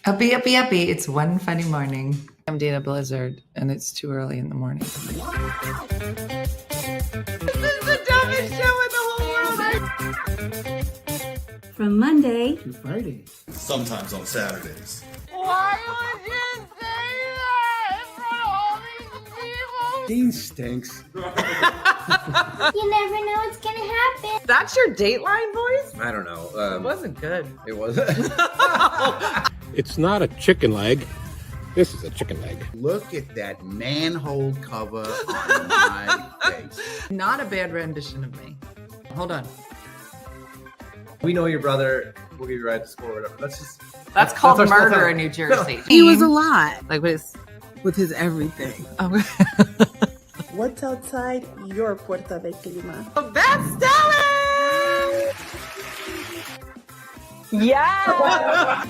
Uppy, uppy, uppy. It's one funny morning. I'm Dana Blizzard, and it's too early in the morning. This is the dumbest show in the whole world. From Monday to Friday. Sometimes on Saturdays. Why would you say that in front of all these people? Dean stinks. You never know what's gonna happen. That's your Dateline voice? I don't know. It wasn't good. It wasn't. It's not a chicken leg. This is a chicken leg. Look at that manhole cover on my face. Not a bad rendition of me. Hold on. We know your brother. We'll give you a ride to school or whatever. That's called our small murder town. in New Jersey. he was a lot Like what is? with his everything. Oh, What's outside your Puerta de Clima? that's Stella! Yeah!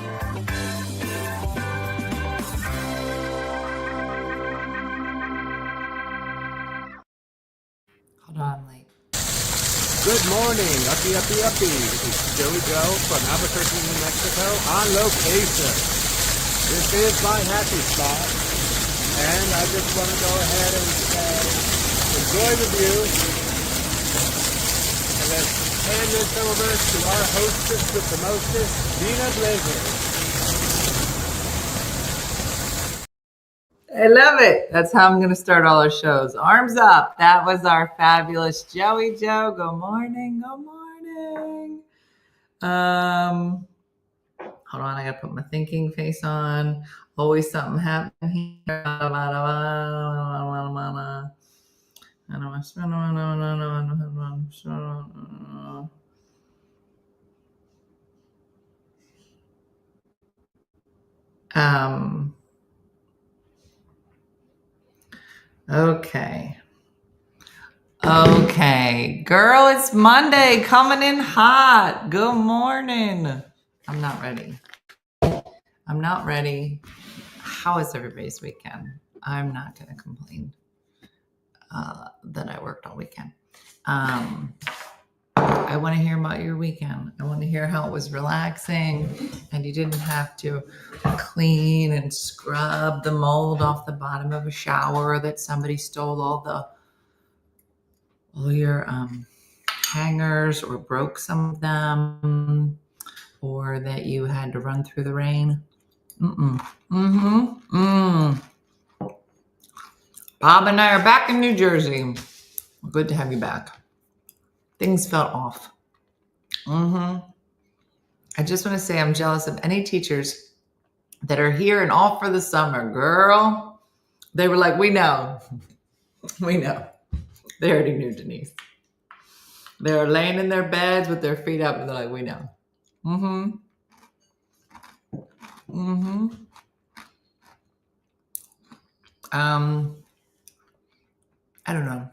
Hold on, like. Good morning, uppy, uppy, uppy. This is Joey Joe from Albuquerque, New Mexico, on location. This is my happy spot, and I just want to go ahead and say, enjoy the view, and let's hand this over to our hostess with the mostest, Dina Blizzard. I love it. That's how I'm going to start all our shows. Arms up. That was our fabulous Joey Joe. Good morning. Good morning. Hold on. I got to put my thinking face on. Always something happening here. Okay. Girl, it's Monday, coming in hot. Good morning. I'm not ready. How is everybody's weekend? I'm not going to complain that I worked all weekend. I want to hear about your weekend. I want to hear how it was relaxing and you didn't have to clean and scrub the mold off the bottom of a shower, that somebody stole all your hangers or broke some of them, or that you had to run through the rain. Bob and I are back in New Jersey. Good to have you back. Things felt off. I just want to say I'm jealous of any teachers that are here and off for the summer. Girl, they were like, we know. We know. They already knew Denise. They were laying in their beds with their feet up and they're like, we know. I don't know.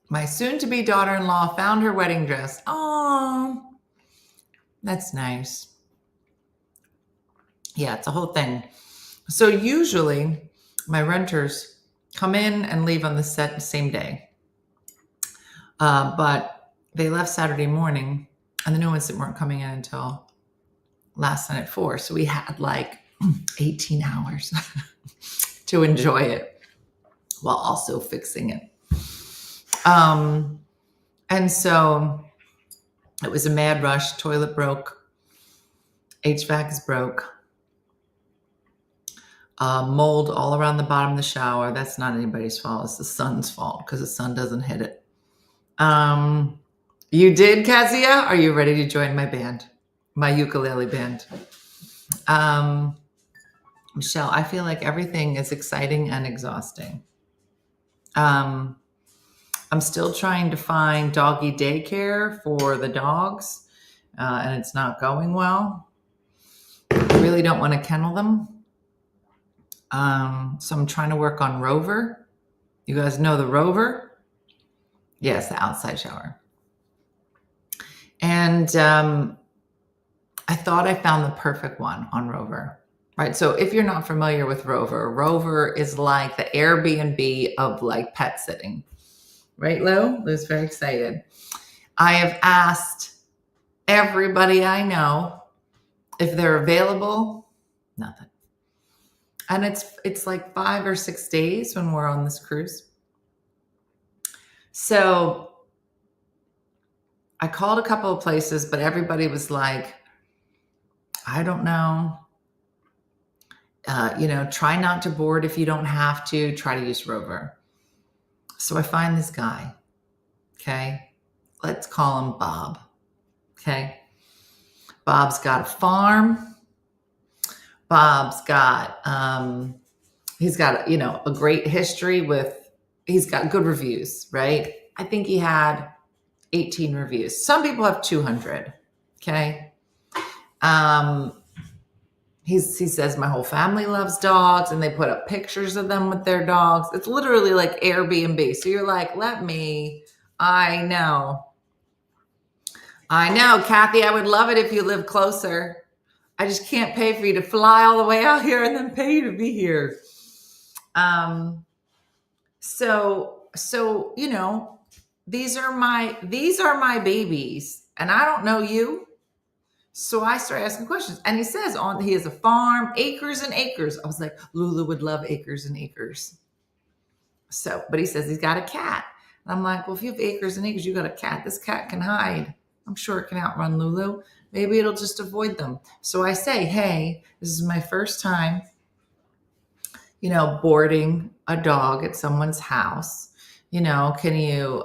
My soon-to-be daughter-in-law found her wedding dress. Oh, that's nice. Yeah, it's a whole thing. So usually my renters come in and leave on the same day. But they left Saturday morning and the new ones weren't coming in until last night at 4. So we had like 18 hours to enjoy it while also fixing it. And so it was a mad rush. Toilet broke. HVAC is broke. Mold all around the bottom of the shower. That's not anybody's fault. It's the sun's fault because the sun doesn't hit it. You did, Kezia? Are you ready to join my band? My ukulele band? Michelle, I feel like everything is exciting and exhausting. I'm still trying to find doggy daycare for the dogs, and it's not going well. I really don't want to kennel them. So I'm trying to work on Rover. You guys know the Rover? Yes, the outside shower. And I thought I found the perfect one on Rover. Right. So if you're not familiar with Rover, Rover is like the Airbnb of like pet sitting. Right, Lou? Lou's very excited. I have asked everybody I know If they're available, nothing. And it's like 5 or 6 days when we're on this cruise. So I called a couple of places, but everybody was like, I don't know. Try not to board if you don't have to. Try to use Rover. So I find this guy. Okay. Let's call him Bob. Okay. Bob's got a farm. Bob's got, he's got, a great history he's got good reviews, right? I think he had 18 reviews. Some people have 200. Okay. He says my whole family loves dogs, and they put up pictures of them with their dogs. It's literally like Airbnb. So you're like, I know, Kathy, I would love it if you live closer. I just can't pay for you to fly all the way out here and then pay you to be here. So these are my babies, and I don't know you. So I started asking questions, and he says he has a farm, acres and acres. I was like, Lulu would love acres and acres. So, but he says he's got a cat. And I'm like, well, if you have acres and acres, you got a cat. This cat can hide. I'm sure it can outrun Lulu. Maybe it'll just avoid them. So I say, hey, this is my first time, boarding a dog at someone's house. Can you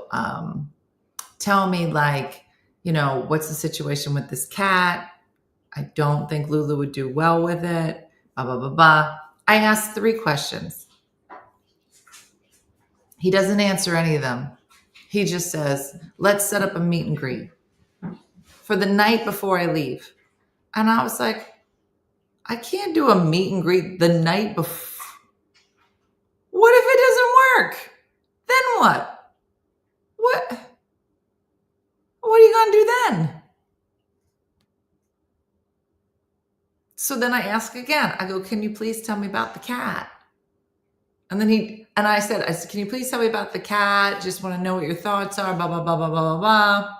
tell me what's the situation with this cat? I don't think Lulu would do well with it. Blah, blah, blah, blah. I asked 3 questions. He doesn't answer any of them. He just says, let's set up a meet and greet for the night before I leave. And I was like, I can't do a meet and greet the night before. What if it doesn't work? Then what? What are you going to do then? So then I ask again. I go, can you please tell me about the cat? And then I said, can you please tell me about the cat? Just want to know what your thoughts are, blah, blah, blah, blah, blah, blah, blah.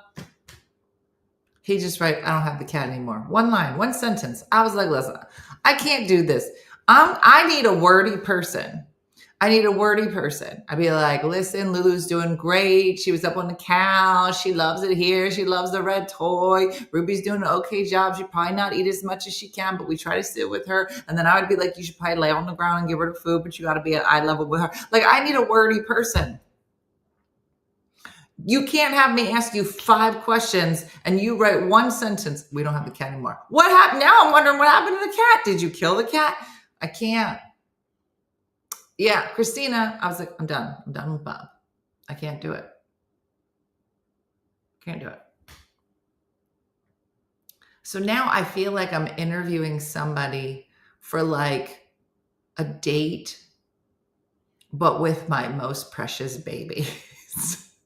He just writes, I don't have the cat anymore. 1 line, 1 sentence. I was like, listen, I can't do this. I need a wordy person. I'd be like, listen, Lulu's doing great. She was up on the couch. She loves it here. She loves the red toy. Ruby's doing an okay job. She probably not eat as much as she can, but we try to sit with her. And then I would be like, you should probably lay on the ground and give her the food, but you got to be at eye level with her. Like, I need a wordy person. You can't have me ask you 5 questions and you write 1 sentence. We don't have the cat anymore. What happened? Now I'm wondering what happened to the cat. Did you kill the cat? I can't. Yeah, Christina, I was like, I'm done. I'm done with Bob. I can't do it. Can't do it. So now I feel like I'm interviewing somebody for like a date, but with my most precious babies.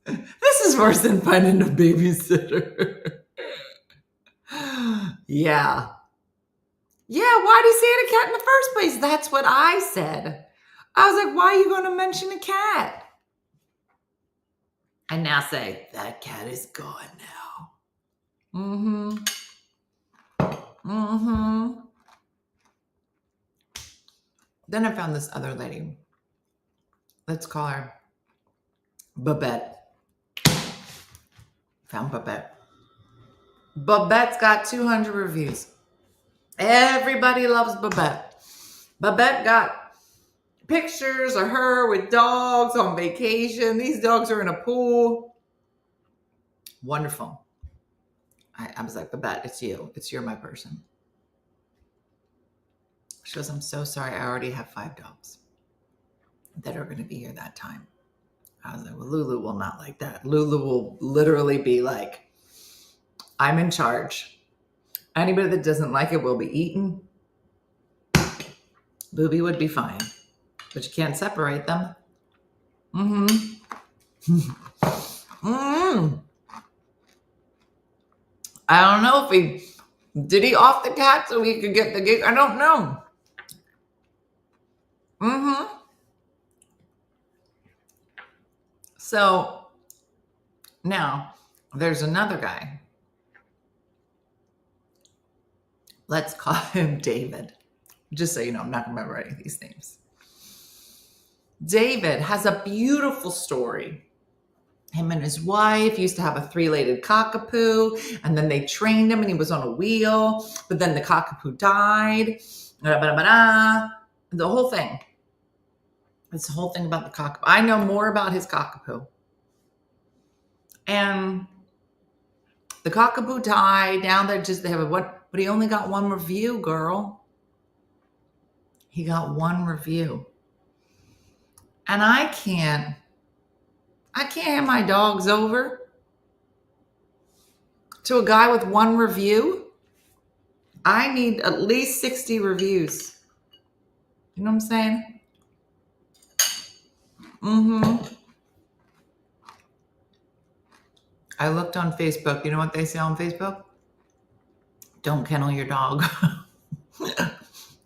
This is worse than finding a babysitter. Yeah. Yeah, why did he say it a cat in the first place? That's what I said. I was like, why are you going to mention a cat? I now say, that cat is gone now. Mm-hmm. Mm-hmm. Then I found this other lady. Let's call her Babette. Found Babette. Babette's got 200 reviews. Everybody loves Babette. Babette got pictures of her with dogs on vacation. These dogs are in a pool. Wonderful. I was like, Babette, it's you. You're my person. She goes, I'm so sorry. I already have 5 dogs that are going to be here that time. I was like, well, Lulu will not like that. Lulu will literally be like, I'm in charge. Anybody that doesn't like it will be eaten. Booby would be fine. But you can't separate them. Mm-hmm. Mm-hmm. I don't know if did he off the cat so he could get the gig? I don't know. Mm-hmm. So now there's another guy. Let's call him David. Just so you know, I'm not going to remember any of these names. David has a beautiful story. Him and his wife used to have a 3-legged cockapoo, and then they trained him and he was on a wheel, but then the cockapoo died. The whole thing. This whole thing about the cockapoo. I know more about his cockapoo. And the cockapoo died. Now they have a what? But he only got one review, girl. He got one review. And I can't hand my dogs over to a guy with one review. I need at least 60 reviews. You know what I'm saying? I looked on Facebook. You know what they say on Facebook? Don't kennel your dog.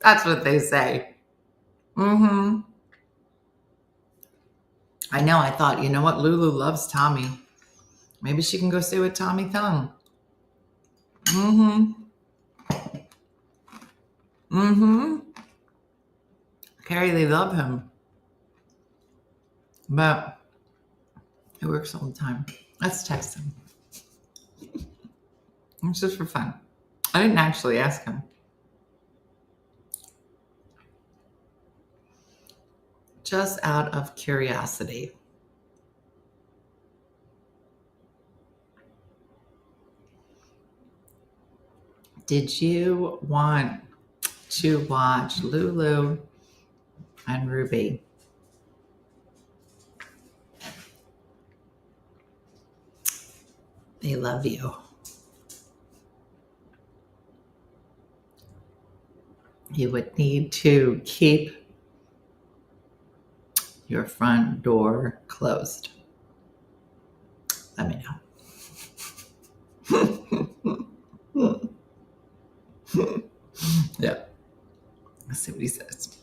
That's what they say. I know. I thought, you know what? Lulu loves Tommy. Maybe she can go stay with Tommy Thumb. Carrie, they love him. But he works all the time. Let's text him. It's just for fun. I didn't actually ask him. Just out of curiosity. Did you want to watch Lulu and Ruby? They love you. You would need to keep your front door closed. Let me know. Yeah. Let's see what he says.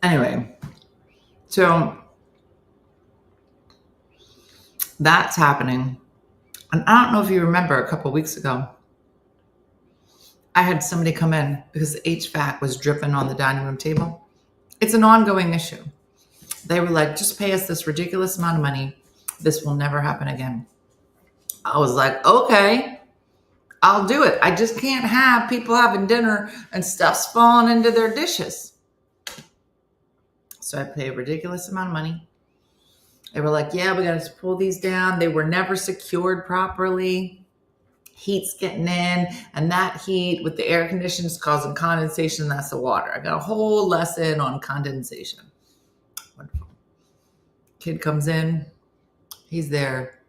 Anyway, so that's happening. And I don't know if you remember a couple of weeks ago, I had somebody come in because the HVAC was dripping on the dining room table. It's an ongoing issue. They were like, just pay us this ridiculous amount of money. This will never happen again. I was like, okay, I'll do it. I just can't have people having dinner and stuff's falling into their dishes. So I pay a ridiculous amount of money. They were like, yeah, we got to pull these down. They were never secured properly. Heat's getting in, and that heat with the air conditioners causing condensation. That's the water. I got a whole lesson on condensation. Wonderful. Kid comes in. He's there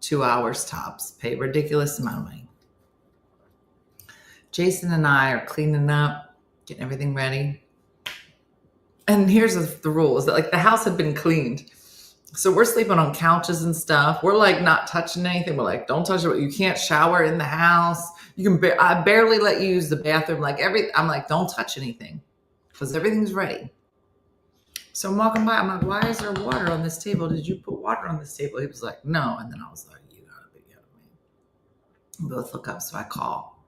2 hours tops. Pay a ridiculous amount of money. Jason and I are cleaning up, getting everything ready. And here's the rule is that like the house had been cleaned. So we're sleeping on couches and stuff. We're like not touching anything. We're like, don't touch it. You can't shower in the house. You can. I barely let you use the bathroom. I'm like, don't touch anything because everything's ready. So I'm walking by. I'm like, why is there water on this table? Did you put water on this table? He was like, no. And then I was like, you gotta be kidding me. We both look up. So I call.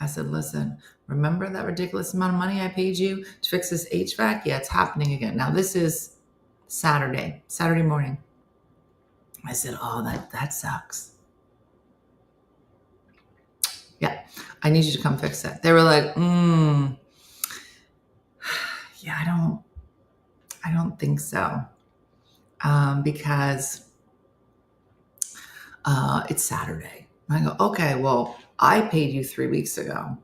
I said, listen, remember that ridiculous amount of money I paid you to fix this HVAC? Yeah, it's happening again. Now this is Saturday morning. I said, oh, that sucks. Yeah, I need you to come fix that. They were like, yeah, I don't think so. Because it's Saturday. I go, okay, well, I paid you 3 weeks ago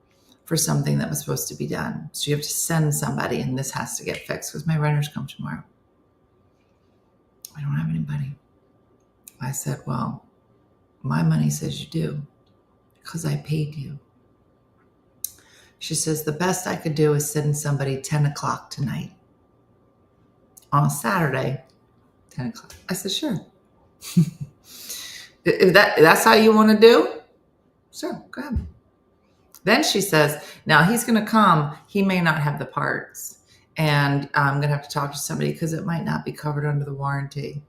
for something that was supposed to be done. So you have to send somebody and this has to get fixed because my renters come tomorrow. I don't have anybody. I said, well, my money says you do because I paid you. She says, the best I could do is send somebody 10 o'clock tonight. On a Saturday, 10 o'clock. I said, sure. If that's how you want to do, sure, go ahead. Then she says, now he's going to come. He may not have the parts. And I'm going to have to talk to somebody because it might not be covered under the warranty.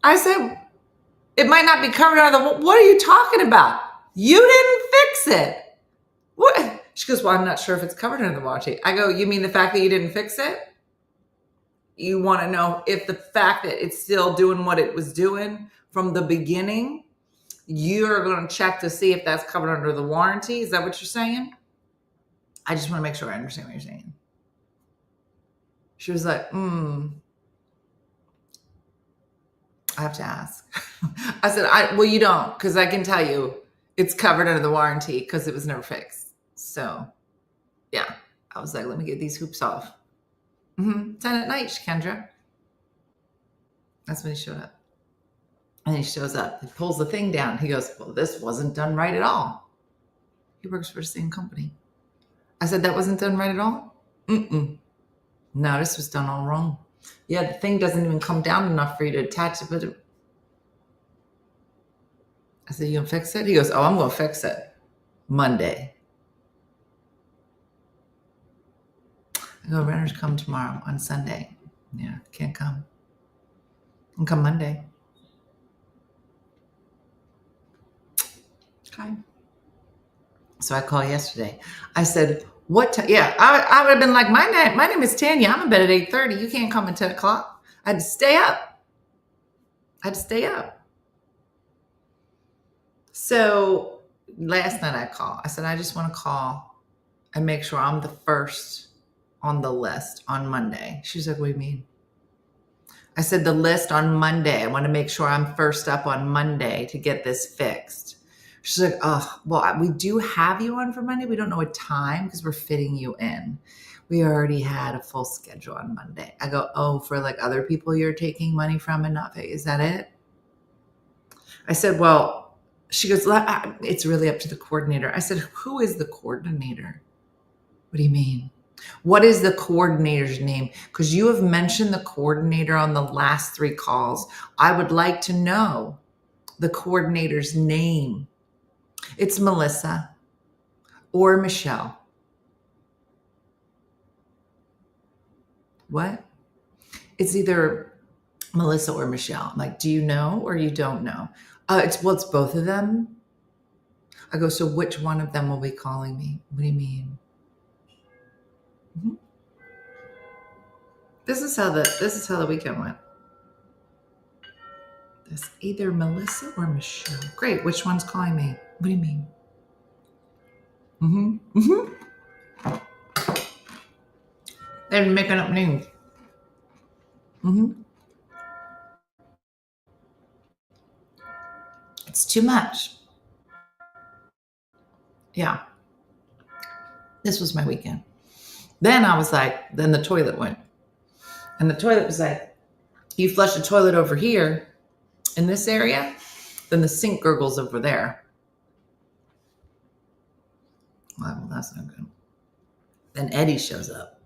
I said, it might not be covered under the, what are you talking about? You didn't fix it. What? She goes, well, I'm not sure if it's covered under the warranty. I go, you mean the fact that you didn't fix it? You want to know if the fact that it's still doing what it was doing from the beginning, you're going to check to see if that's covered under the warranty. Is that what you're saying? I just want to make sure I understand what you're saying. She was like, I have to ask. I said, well, you don't, because I can tell you it's covered under the warranty because it was never fixed. So, yeah. I was like, let me get these hoops off. 10 at night, Kendra. That's when he showed up. And he shows up. He pulls the thing down. He goes, well, this wasn't done right at all. He works for the same company. I said, that wasn't done right at all? No, this was done all wrong. Yeah, the thing doesn't even come down enough for you to attach it. But I said, you gonna fix it? He goes, oh, I'm gonna fix it Monday. I go, renters come tomorrow on Sunday. Yeah, can't come. And come Monday. Okay. So I called yesterday. I said, what time? Yeah, I would have been like, my name is Tanya. I'm in bed at 8:30. You can't come at 10 o'clock. I had to stay up. So last night I called. I said, I just want to call and make sure I'm the first on the list on Monday. She's like, what do you mean? I said, the list on Monday. I want to make sure I'm first up on Monday to get this fixed. She's like, oh, well, we do have you on for Monday. We don't know what time because we're fitting you in. We already had a full schedule on Monday. I go, oh, for like other people you're taking money from and not pay. Is that it? I said, well, she goes, it's really up to the coordinator. I said, who is the coordinator? What do you mean? What is the coordinator's name? Because you have mentioned the coordinator on the last 3 calls. I would like to know the coordinator's name. It's Melissa or Michelle. What? It's either Melissa or Michelle. I'm like, do you know or you don't know? It's both of them. I go, so which one of them will be calling me? What do you mean? This is how the weekend went. It's either Melissa or Michelle. Great. Which one's calling me? What do you mean? They're making up names. It's too much. Yeah. This was my weekend. Then I was like, then the toilet went. And the toilet was like, you flush the toilet over here in this area, then the sink gurgles over there. Well, that's not good. Then Eddie shows up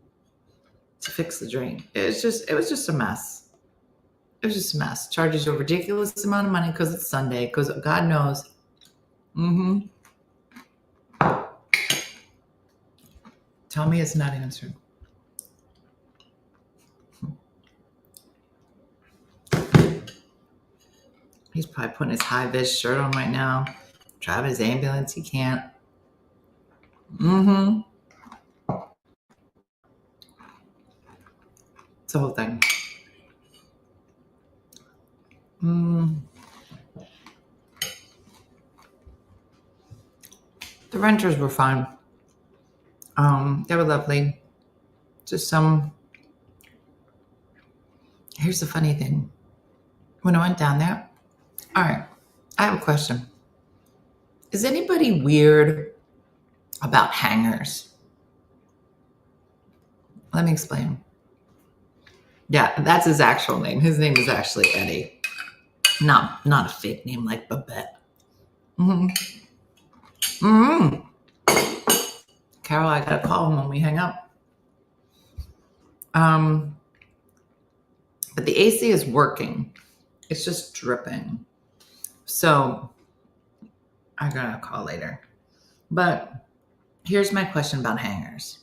to fix the drain. It was just a mess. It was just a mess. Charges you a ridiculous amount of money because it's Sunday, because God knows. Tell me it's not answered. He's probably putting his high-vis shirt on right now. Driving his ambulance. He can't. It's the whole thing. The renters were fine. They were lovely. Just here's the funny thing. When I went down there, all right, I have a question. Is anybody weird about hangers? Let me explain. Yeah, that's his actual name. His name is actually Eddie. Not a fake name like Babette. Carol, I gotta call him when we hang up. But the AC is working. It's just dripping. So I gotta call later. But here's my question about hangers.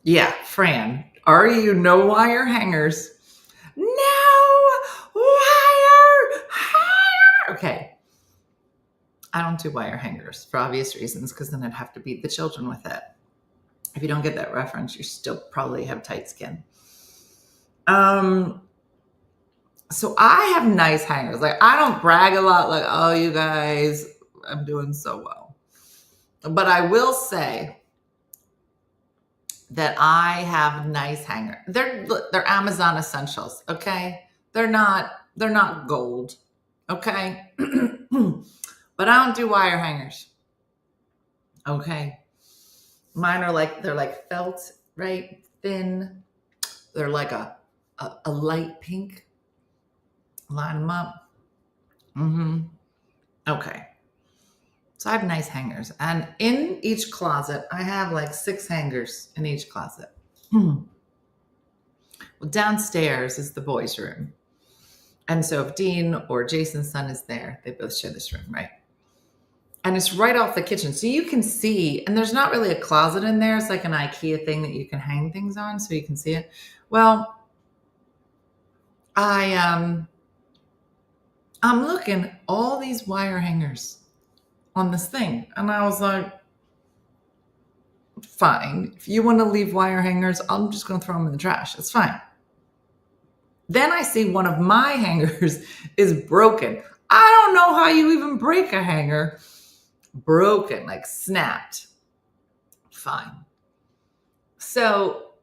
Yeah, Fran, are you no wire hangers? No wire hanger. Okay. I don't do wire hangers for obvious reasons, because then I'd have to beat the children with it. If you don't get that reference, you still probably have tight skin. So I have nice hangers. Like, I don't brag a lot, like, oh, you guys, I'm doing so well. But I will say that I have nice hangers. They're Amazon essentials, okay? They're not gold, okay? But I don't do wire hangers, okay? Mine are they're like felt, right? Thin. They're like a light pink. Line them up. Okay. So I have nice hangers. And in each closet, I have like 6 hangers in each closet. Well, downstairs is the boys' room. And so if Dean or Jason's son is there, they both share this room, right? And it's right off the kitchen. So you can see, and there's not really a closet in there. It's like an IKEA thing that you can hang things on so you can see it. Well, I'm looking all these wire hangers on this thing. And I was like, fine. If you want to leave wire hangers, I'm just going to throw them in the trash. It's fine. Then I see one of my hangers is broken. I don't know how you even break a hanger. Broken, like snapped. Fine. So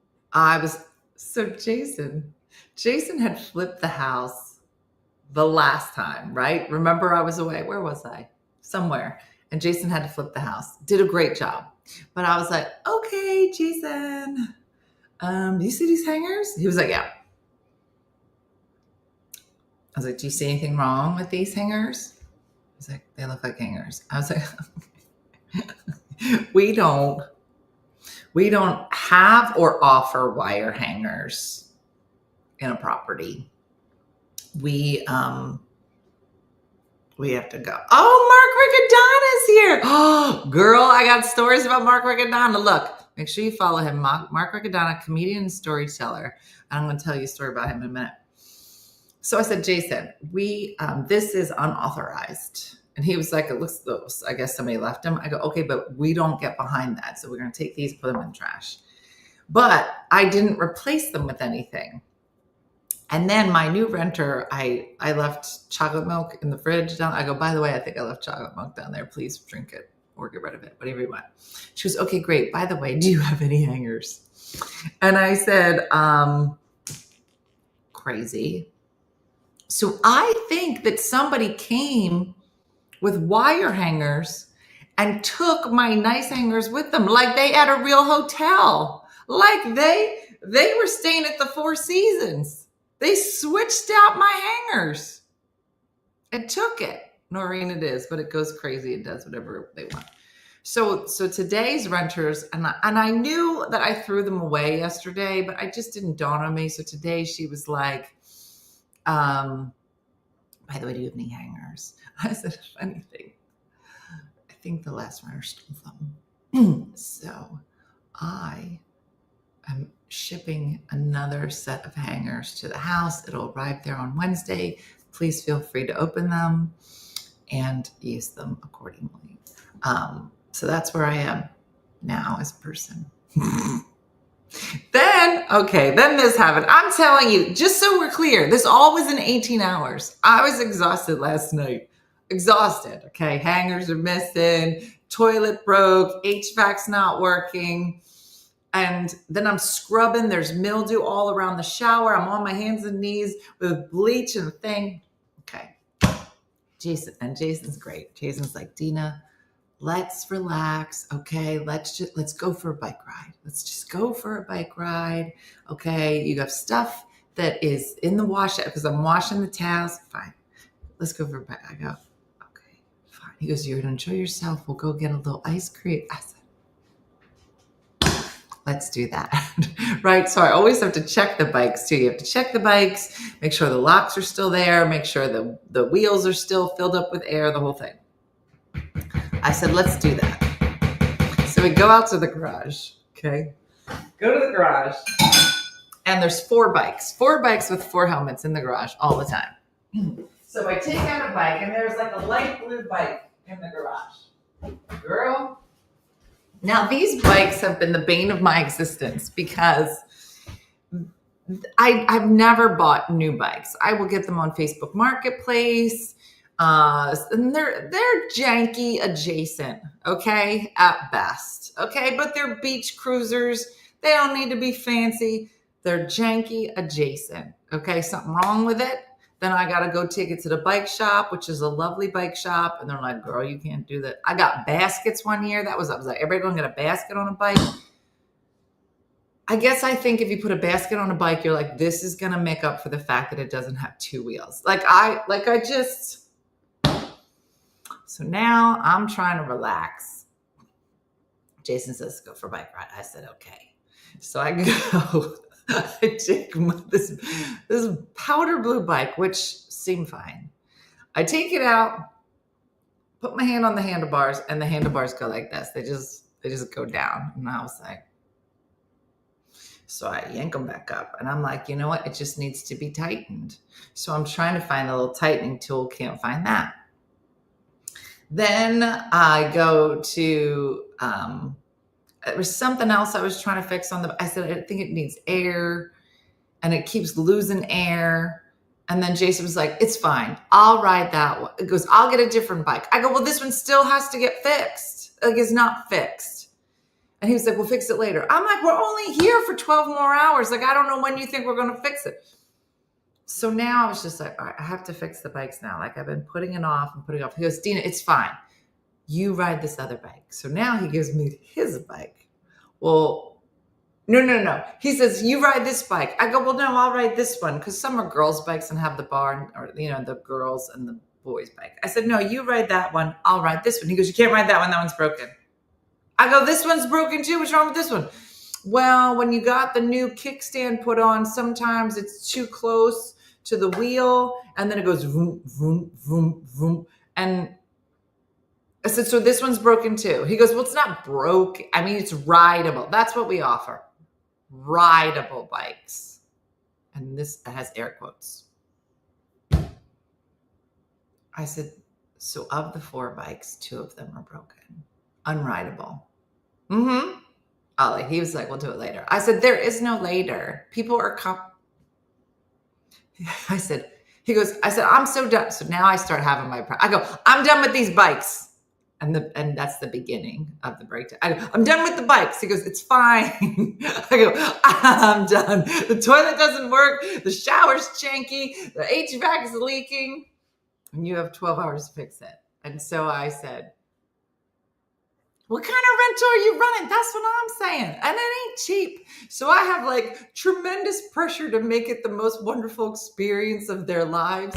Jason had flipped the house the last time, right? Remember, I was away. Where was I? Somewhere. And Jason had to flip the house. Did a great job. But I was like, okay, Jason, do you see these hangers? He was like, yeah. I was like, do you see anything wrong with these hangers? He's like, they look like hangers. I was like, we don't have or offer wire hangers in a property. We have to go. Oh, Mark Riccadonna's here. Oh, girl, I got stories about Mark Riccadonna. Look, make sure you follow him. Mark Riccadonna, comedian and storyteller. I'm going to tell you a story about him in a minute. So I said, Jason, this is unauthorized. And he was like, it looks, I guess somebody left him. I go, okay, but we don't get behind that. So we're going to take these, put them in the trash. But I didn't replace them with anything. And then my new renter, I left chocolate milk in the fridge down. I go, by the way, I think I left chocolate milk down there. Please drink it or get rid of it, whatever you want. She goes, okay, great. By the way, do you have any hangers? And I said, crazy. So I think that somebody came with wire hangers and took my nice hangers with them, like they at a real hotel, like they were staying at the Four Seasons. They switched out my hangers and took it. Noreen, it is, but it goes crazy. It does whatever they want. So today's renters, and I knew that I threw them away yesterday, but I just didn't dawn on me. So today she was like, by the way, do you have any hangers? I said, if anything, I think the last renter stole them. So I am shipping another set of hangers to the house. It'll arrive there on Wednesday. Please feel free to open them and use them accordingly. So that's where I am now as a person. Then this happened. I'm telling you, just so we're clear, this all was in 18 hours. I was exhausted last night. Exhausted, okay? Hangers are missing, toilet broke, HVAC's not working. And then I'm scrubbing. There's mildew all around the shower. I'm on my hands and knees with bleach and a thing. Okay. Jason's great. Jason's like, Dina, let's relax. Okay. Let's go for a bike ride. Let's just go for a bike ride. Okay. You have stuff that is in the wash because I'm washing the towels. Fine. Let's go for a bike. I go, okay, fine. He goes, you're going to enjoy yourself. We'll go get a little ice cream. I said, let's do that. Right. So I always have to check the bikes too. You have to check the bikes, make sure the locks are still there, make sure the wheels are still filled up with air, the whole thing. I said, let's do that. So we go out to the garage. Okay. Go to the garage. And there's 4 bikes with 4 helmets in the garage all the time. So I take out a bike and there's like a light blue bike in the garage. Girl. Now these bikes have been the bane of my existence because I've never bought new bikes. I will get them on Facebook Marketplace. And they're janky adjacent, okay, at best, okay, but they're beach cruisers. They don't need to be fancy. They're janky adjacent, okay. Something wrong with it, then I gotta go take it to the bike shop, which is a lovely bike shop, and they're like, "Girl, you can't do that." I got baskets one year. I was like, "Everybody gonna get a basket on a bike?" I guess I think if you put a basket on a bike, you're like, "This is gonna make up for the fact that it doesn't have 2 wheels." So now I'm trying to relax. Jason says, "Go for a bike ride." I said, "Okay." So I go, I take this powder blue bike, which seemed fine. I take it out, put my hand on the handlebars, and the handlebars go like this. They just go down. And I was like, so I yank them back up. And I'm like, you know what? It just needs to be tightened. So I'm trying to find a little tightening tool. Can't find that. Then I go to, there was something else I was trying to fix on I said, I think it needs air and it keeps losing air. And then Jason was like, "It's fine. I'll ride that one." It goes, "I'll get a different bike." I go, "Well, this one still has to get fixed. Like, it's not fixed." And he was like, "We'll fix it later." I'm like, "We're only here for 12 more hours. Like, I don't know when you think we're going to fix it." So now I was just like, all right, I have to fix the bikes now. Like, I've been putting it off and putting it off. He goes, "Dina, it's fine. You ride this other bike." So now he gives me his bike. Well, no. He says, "You ride this bike." I go, "Well, no, I'll ride this one." Because some are girls' bikes and have the bar, or, the girls and the boys' bike. I said, "No, you ride that one. I'll ride this one." He goes, "You can't ride that one. That one's broken." I go, "This one's broken too. What's wrong with this one?" "Well, when you got the new kickstand put on, sometimes it's too close to the wheel, and then it goes vroom, vroom, vroom, vroom." And I said, "So this one's broken too?" He goes, "Well, it's not broke. I mean, it's rideable." That's what we offer. Rideable bikes. And this has air quotes. I said, "So of the 4 bikes, 2 of them are broken. Unrideable." Mm-hmm. Ollie, he was like, "We'll do it later." I said, "There is no later. People are I said, "I'm so done." So now I start having I go, "I'm done with these bikes." And that's the beginning of the breakdown. I go, "I'm done with the bikes." He goes, "It's fine." I go, "I'm done. The toilet doesn't work. The shower's janky. The HVAC is leaking. And you have 12 hours to fix it." And so I said, "What kind of rental are you running?" That's what I'm saying. And it ain't cheap. So I have like tremendous pressure to make it the most wonderful experience of their lives.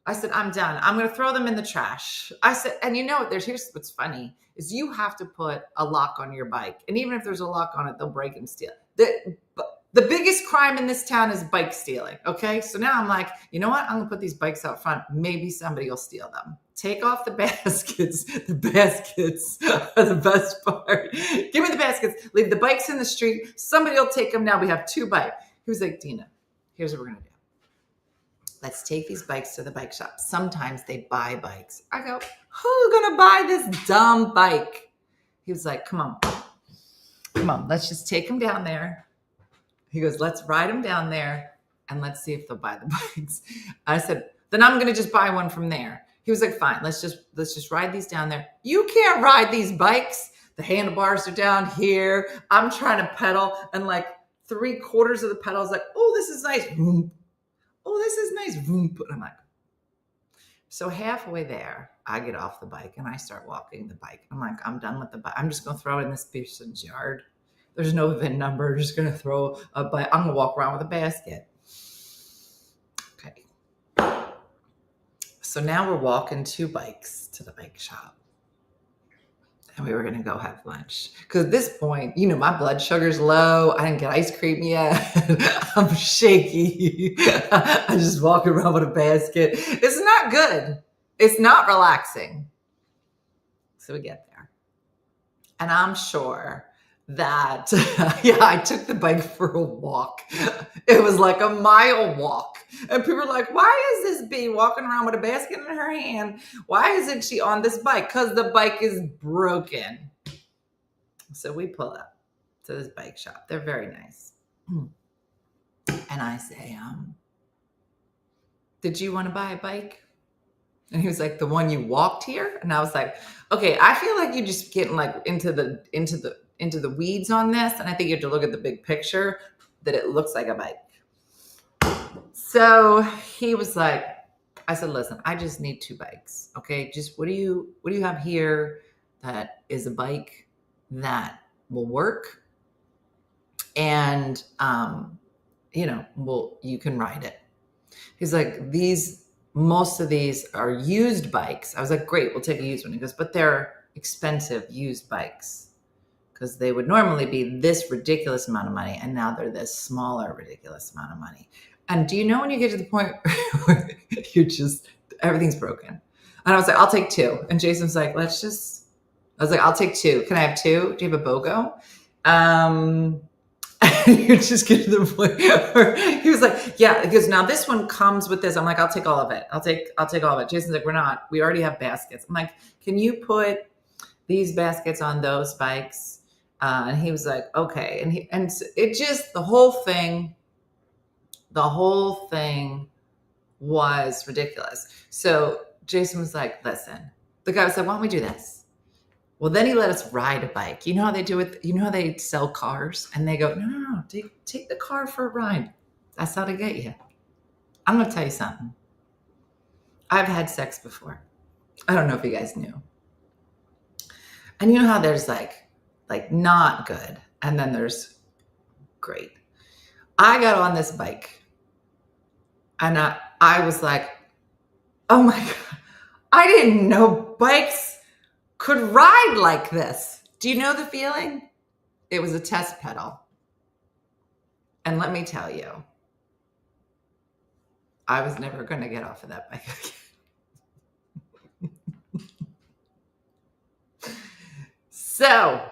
I said, "I'm done. I'm going to throw them in the trash." I said, and here's what's funny is you have to put a lock on your bike. And even if there's a lock on it, they'll break and steal. The biggest crime in this town is bike stealing. Okay. So now I'm like, you know what? I'm going to put these bikes out front. Maybe somebody will steal them. Take off the baskets. The baskets are the best part. Give me the baskets. Leave the bikes in the street. Somebody will take them now. We have 2 bikes. He was like, "Dina, here's what we're going to do. Let's take these bikes to the bike shop." Sometimes they buy bikes. I go, "Who's going to buy this dumb bike?" He was like, Come on. Let's just take them down there." He goes, "Let's ride them down there and let's see if they'll buy the bikes." I said, "Then I'm going to just buy one from there." He was like, "Fine, let's just ride these down there." You can't ride these bikes. The handlebars are down here. I'm trying to pedal, and like 3/4 of the pedal is like, "Oh, this is nice." "Oh, this is nice." And I'm like, so halfway there, I get off the bike and I start walking the bike. I'm like, I'm done with the bike. I'm just going to throw it in this person's yard. There's no VIN number. Just going to throw a bike. I'm going to walk around with a basket. Okay. So now we're walking 2 bikes to the bike shop. And we were going to go have lunch. Because at this point, my blood sugar's low. I didn't get ice cream yet. I'm shaky. I'm just walking around with a basket. It's not good. It's not relaxing. So we get there. And I'm sure that, yeah, I took the bike for a walk. It was like a mile walk. And people were like, why is this bee walking around with a basket in her hand? Why isn't she on this bike? Because the bike is broken. So we pull up to this bike shop. They're very nice. And I say, did you want to buy a bike? And he was like, the one you walked here? And I was like, okay, I feel like you're just getting like into the weeds on this. And I think you have to look at the big picture that it looks like a bike. So he was like, I said, listen, I just need 2 bikes. Okay. Just what do you have here that is a bike that will work? And, you can ride it. He's like, most of these are used bikes. I was like, great, we'll take a used one. He goes, but they're expensive used bikes because they would normally be this ridiculous amount of money. And now they're this smaller, ridiculous amount of money. And do you know when you get to the point where everything's broken? And I was like, I'll take 2. And Jason's like, I was like, I'll take 2. Can I have 2? Do you have a BOGO? You just get to the point where he was like, yeah, because now this one comes with this. I'm like, I'll take all of it. I'll take all of it. Jason's like, we already have baskets. I'm like, can you put these baskets on those bikes? And he was like, okay. And it just, the whole thing was ridiculous. So Jason was like, listen, the guy was like, why don't we do this? Well, then he let us ride a bike. You know how they do it? You know how they sell cars? And they go, no, take the car for a ride. That's how they get you. I'm going to tell you something. I've had sex before. I don't know if you guys knew. And you know how there's like not good, and then there's great. I got on this bike, and I was like, oh my God, I didn't know bikes could ride like this. Do you know the feeling? It was a test pedal. And let me tell you, I was never going to get off of that bike again. So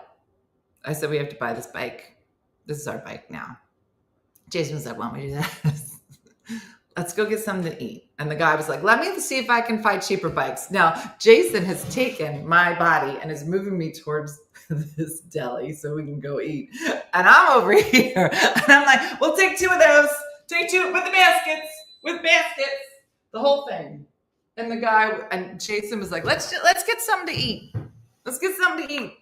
I said, we have to buy this bike. This is our bike now. Jason was like, why don't we do this? Let's go get something to eat. And the guy was like, let me see if I can find cheaper bikes. Now, Jason has taken my body and is moving me towards this deli so we can go eat. And I'm over here. And I'm like, we'll take 2 of those. Take 2 with the baskets. With baskets. The whole thing. And the guy, and Jason was like, let's get something to eat. Let's get something to eat.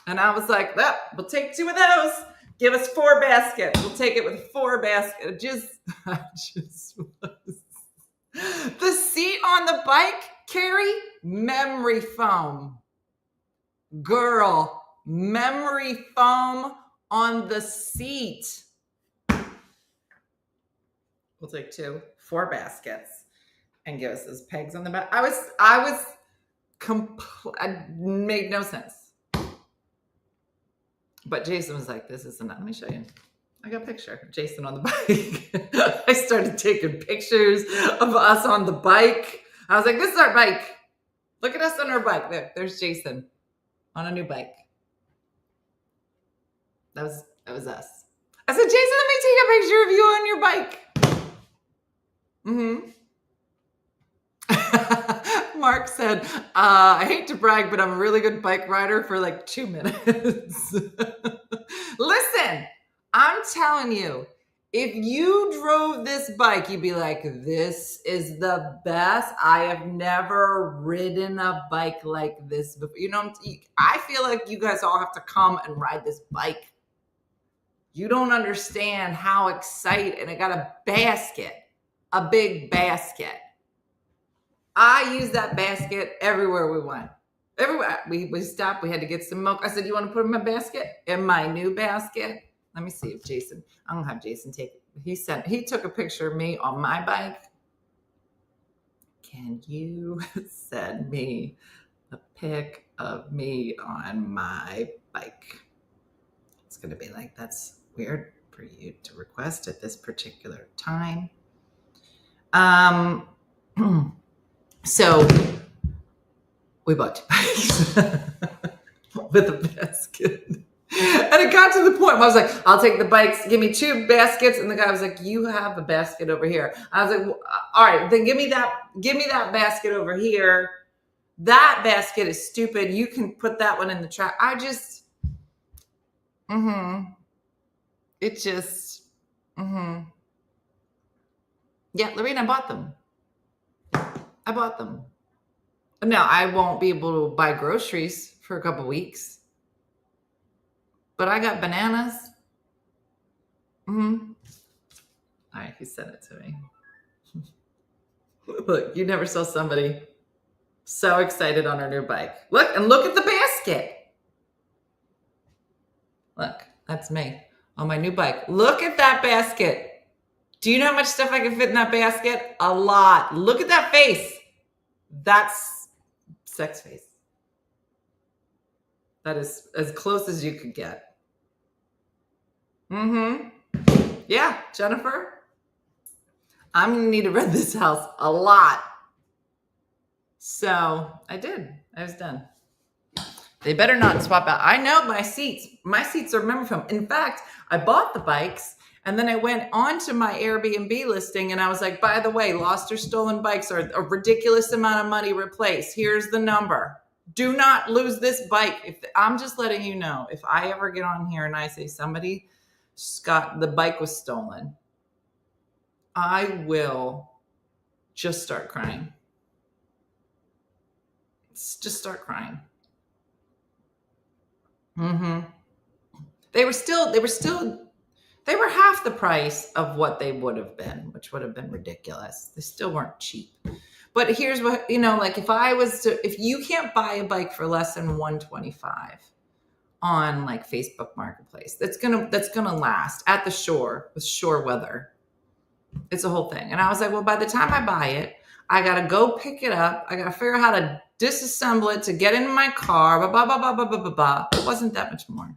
And I was like, well, we'll take 2 of those. Give us 4 baskets. We'll take it with 4 baskets. I just was. The seat on the bike, Carrie, memory foam. Girl, memory foam on the seat. We'll take 4 baskets and give us those pegs on the back. I made no sense. But Jason was like, this isn't, let me show you. I got a picture of Jason on the bike. I started taking pictures of us on the bike. I was like, this is our bike. Look at us on our bike. There's Jason on a new bike. That was us. I said, Jason, let me take a picture of you on your bike. Mark said, I hate to brag, but I'm a really good bike rider for like 2 minutes. Listen, I'm telling you, if you drove this bike, you'd be like, this is the best. I have never ridden a bike like this before. You know, I feel like you guys all have to come and ride this bike. You don't understand how excited. And it got a basket, a big basket. I use that basket everywhere we went. Everywhere. We stopped. We had to get some milk. I said, you want to put it in my basket? In my new basket? Let me see if Jason, I'm going to have Jason take it. He took a picture of me on my bike. Can you send me a pic of me on my bike? It's going to be like, that's weird for you to request at this particular time. So we bought 2 bikes. aisle with a basket. And it got to the point where I was like, I'll take the bikes. Give me 2 baskets. And the guy was like, you have a basket over here. I was like, well, all right, then give me that basket over here. That basket is stupid. You can put that one in the trash. Yeah, Lorena, I bought them. Now, I won't be able to buy groceries for a couple weeks, but I got bananas. All right, he sent it to me. Look, you never saw somebody so excited on her new bike. Look at the basket. Look, that's me on my new bike. Look at that basket. Do you know how much stuff I can fit in that basket? A lot. Look at that face. That's sex face. That is as close as you could get. Yeah, Jennifer. I'm going to need to rent this house a lot. So I did. I was done. They better not swap out. I know my seats. My seats are member foam. In fact, I bought the bikes and then I went onto my Airbnb listing and I was like, by the way, lost or stolen bikes are a ridiculous amount of money replaced. Here's the number. Do not lose this bike. I'm just letting you know, if I ever get on here and I say the bike was stolen, I will just start crying. Just start crying. They were half the price of what they would have been, which would have been ridiculous. They still weren't cheap. But here's what, like if you can't buy a bike for less than $125 on like Facebook Marketplace, that's gonna last at the shore with shore weather. It's a whole thing. And I was like, well, by the time I buy it, I got to go pick it up. I got to figure out how to disassemble it to get in my car. Blah, blah, blah, blah, blah, blah, blah. It wasn't that much more.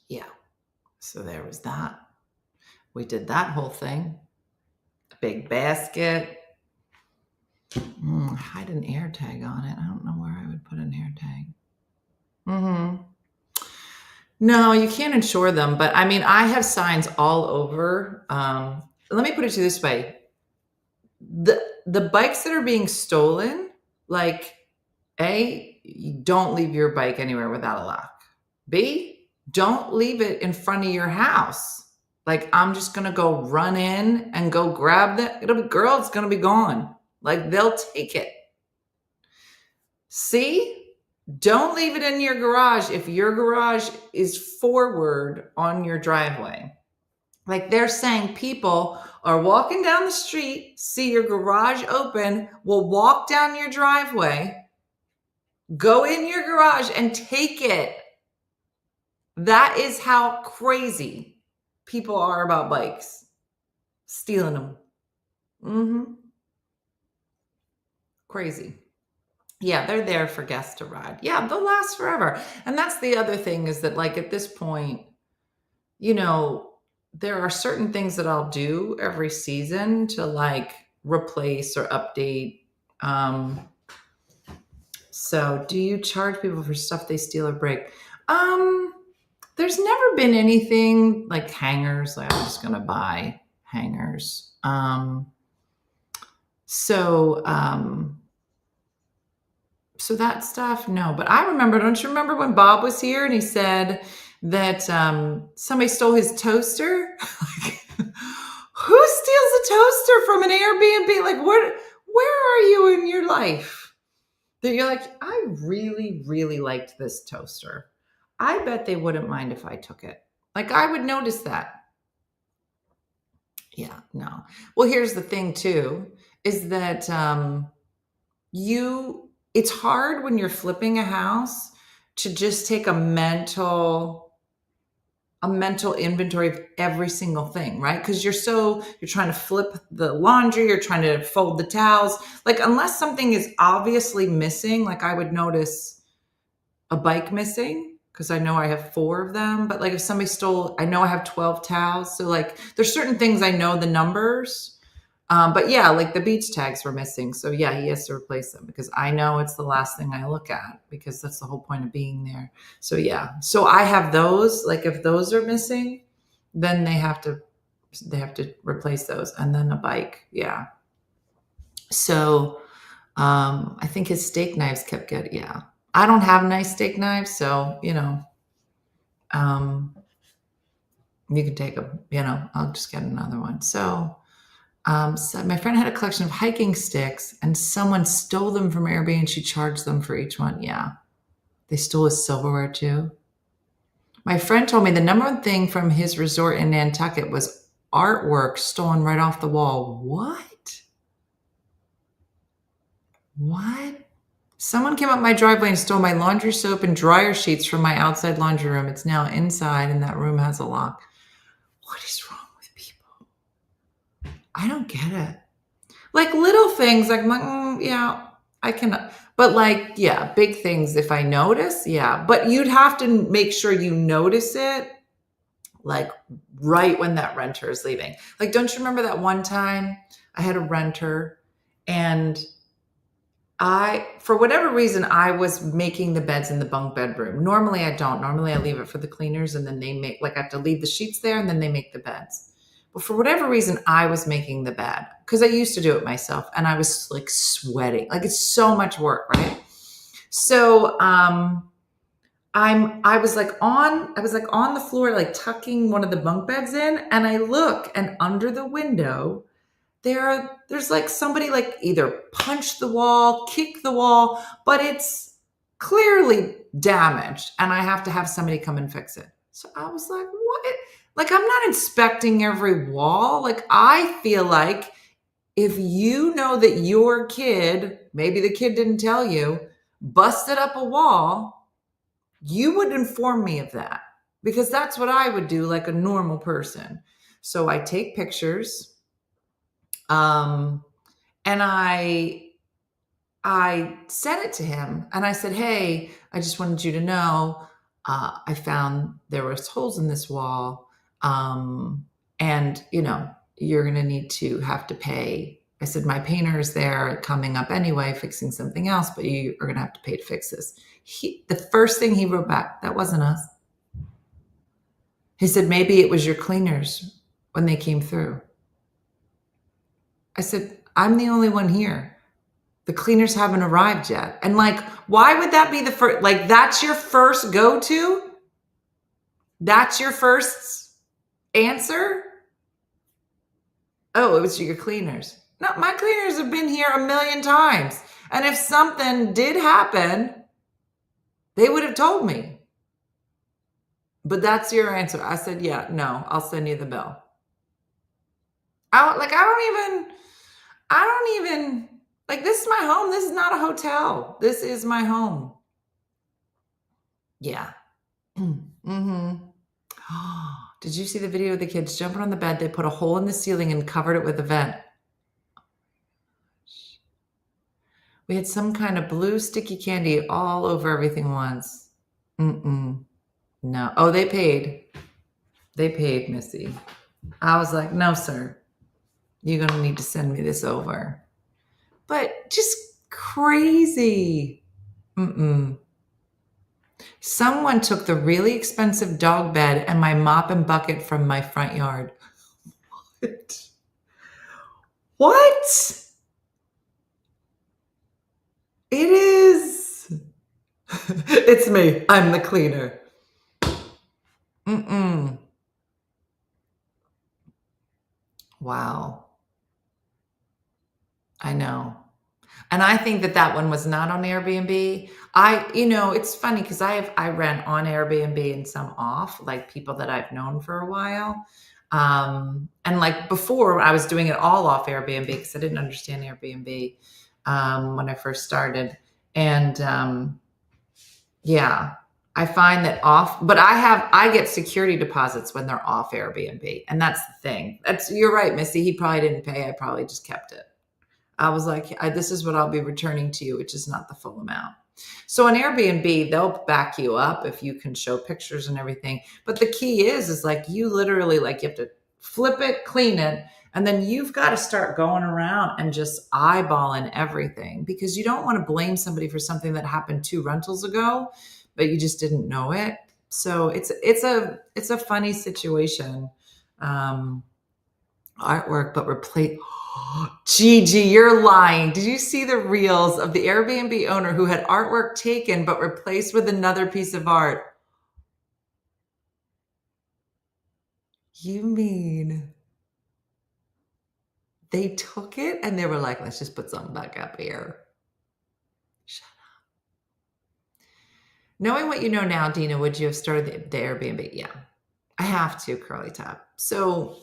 Yeah. So there was that. We did that whole thing. A big basket. I had an air tag on it. I don't know where I would put an air tag. No, you can't insure them. But I mean, I have signs all over. Let me put it to you this way. The bikes that are being stolen, like A, don't leave your bike anywhere without a lock. B, don't leave it in front of your house. Like, I'm just going to go run in and go grab that. It's going to be gone. Like, they'll take it. C, don't leave it in your garage if your garage is forward on your driveway. Like, they're saying people are walking down the street, see your garage open, will walk down your driveway, go in your garage and take it. That is how crazy people are about bikes. Stealing them. Crazy. Yeah, they're there for guests to ride. Yeah, they'll last forever. And that's the other thing, is that like at this point, there are certain things that I'll do every season to like replace or update. So do you charge people for stuff they steal or break? There's never been anything like hangers. Like, I'm just going to buy hangers. So that stuff, no. But don't you remember when Bob was here and he said that somebody stole his toaster? Like, who steals a toaster from an Airbnb? Like, where are you in your life that you're like, I really, really liked this toaster. I bet they wouldn't mind if I took it. Like, I would notice that. Yeah, no. Well, here's the thing too, is that it's hard when you're flipping a house to just take a mental inventory of every single thing, right? Because you're trying to flip the laundry, you're trying to fold the towels. Like, unless something is obviously missing, like I would notice a bike missing because I know I have 4 of them. But like if somebody stole, I know I have 12 towels. So like there's certain things I know the numbers. But yeah, like the beach tags were missing. So yeah, he has to replace them because I know it's the last thing I look at because that's the whole point of being there. So yeah. So I have those, like if those are missing, then they have to replace those. And then a bike. Yeah. So I think his steak knives kept getting, yeah. I don't have nice steak knives, so you know, you can take them, you know, I'll just get another one. So so my friend had a collection of hiking sticks and someone stole them from Airbnb and she charged them for each one. Yeah. They stole his silverware too. My friend told me the number one thing from his resort in Nantucket was artwork stolen right off the wall. What? Someone came up my driveway and stole my laundry soap and dryer sheets from my outside laundry room. It's now inside and that room has a lock. What is wrong with people? I don't get it. Like little things, like, yeah, I can, but like, yeah, big things if I notice, yeah. But you'd have to make sure you notice it, like right when that renter is leaving. Like, don't you remember that one time I had a renter and for whatever reason, I was making the beds in the bunk bedroom. Normally I don't. Normally I leave it for the cleaners and then they make, like I have to leave the sheets there and then they make the beds. But for whatever reason, I was making the bed because I used to do it myself and I was like sweating. Like it's so much work, right? So I was like on the floor, like tucking one of the bunk beds in, and I look and under the window, there's like somebody like either punched the wall, kicked the wall, but it's clearly damaged and I have to have somebody come and fix it. So I was like, what? Like, I'm not inspecting every wall. Like, I feel like if you know that your kid, maybe the kid didn't tell you, busted up a wall, you would inform me of that because that's what I would do like a normal person. So I take pictures. And I sent it to him and I said, hey, I just wanted you to know, I found there was holes in this wall. And you know, you're going to have to pay. I said, my painter is there coming up anyway, fixing something else, but you are going to have to pay to fix this. The first thing he wrote back, that wasn't us. He said, maybe it was your cleaners when they came through. I said, I'm the only one here. The cleaners haven't arrived yet. And like, why would that be the first? Like, that's your first go-to? That's your first answer? Oh, it was your cleaners. No, my cleaners have been here a million times. And if something did happen, they would have told me. But that's your answer. I said, yeah, no, I'll send you the bill. I don't even, like, this is my home. This is not a hotel. This is my home. Yeah. Mm-hmm. Did you see the video of the kids jumping on the bed? They put a hole in the ceiling and covered it with a vent. We had some kind of blue sticky candy all over everything once. No. Oh, they paid. They paid, Missy. I was like, no, sir. You're going to need to send me this over. But just crazy. Someone took the really expensive dog bed and my mop and bucket from my front yard. What? It is. It's me. I'm the cleaner. Wow. I know. And I think that one was not on Airbnb. It's funny because I rent on Airbnb and some off, like people that I've known for a while. And like before I was doing it all off Airbnb because I didn't understand Airbnb when I first started. And yeah, I find that but I get security deposits when they're off Airbnb. And that's the thing. You're right, Missy. He probably didn't pay. I probably just kept it. I was like, this is what I'll be returning to you, which is not the full amount. So on Airbnb, they'll back you up if you can show pictures and everything. But the key is like you literally, like you have to flip it, clean it. And then you've got to start going around and just eyeballing everything, because you don't want to blame somebody for something that happened 2 rentals ago, but you just didn't know it. So it's a funny situation. Artwork, but replace. Gigi, you're lying. Did you see the reels of the Airbnb owner who had artwork taken but replaced with another piece of art? You mean they took it and they were like, let's just put something back up here? Shut up. Knowing what you know now, Dina, would you have started the Airbnb? Yeah, I have to, Curly Top. So